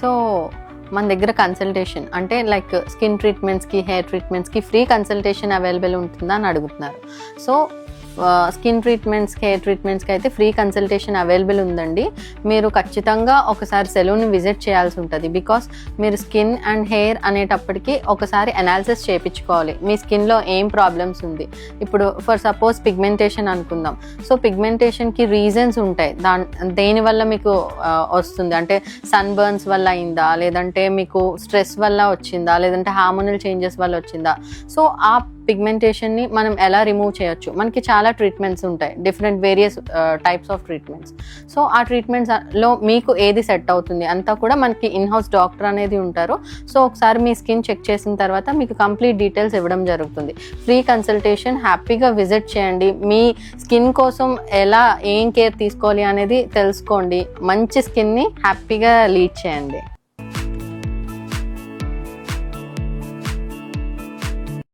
So మన దగ్గర consultation అంటే లైక్ స్కిన్ ట్రీట్మెంట్స్కి, హెయిర్ ట్రీట్మెంట్స్కి ఫ్రీ కన్సల్టేషన్ అవైలబుల్ ఉంటుందా అని అడుగుతున్నారు. సో స్కిన్ ట్రీట్మెంట్స్కి, హెయిర్ ట్రీట్మెంట్స్కి అయితే ఫ్రీ కన్సల్టేషన్ అవైలబుల్ ఉందండి. మీరు ఖచ్చితంగా ఒకసారి సెలూన్ విజిట్ చేయాల్సి ఉంటుంది. బికాస్ మీరు స్కిన్ అండ్ హెయిర్ అనేటప్పటికీ ఒకసారి అనాలిసిస్ చేయించుకోవాలి, మీ స్కిన్లో ఏం ప్రాబ్లమ్స్ ఉంది. ఇప్పుడు ఫర్ సపోజ్ పిగ్మెంటేషన్ అనుకుందాం. సో పిగ్మెంటేషన్కి రీజన్స్ ఉంటాయి. దేనివల్ల మీకు వస్తుంది అంటే సన్ బర్న్స్ వల్ల అయిందా, లేదంటే మీకు స్ట్రెస్ వల్ల వచ్చిందా, లేదంటే హార్మోనల్ చేంజెస్ వల్ల వచ్చిందా. సో ఆ పిగ్మెంటేషన్ని మనం ఎలా రిమూవ్ చేయొచ్చు, మనకి చాలా ట్రీట్మెంట్స్ ఉంటాయి, different various types of treatments. So ఆ ట్రీట్మెంట్స్లో మీకు ఏది సెట్ అవుతుంది అంతా కూడా మనకి ఇన్హౌస్ డాక్టర్ అనేది ఉంటారు. సో ఒకసారి మీ స్కిన్ చెక్ చేసిన తర్వాత మీకు కంప్లీట్ డీటెయిల్స్ ఇవ్వడం జరుగుతుంది. ఫ్రీ కన్సల్టేషన్, హ్యాపీగా విజిట్ చేయండి. మీ స్కిన్ కోసం ఎలా ఏం కేర్ తీసుకోవాలి అనేది తెలుసుకోండి. మంచి స్కిన్ని హ్యాపీగా లీడ్ చేయండి.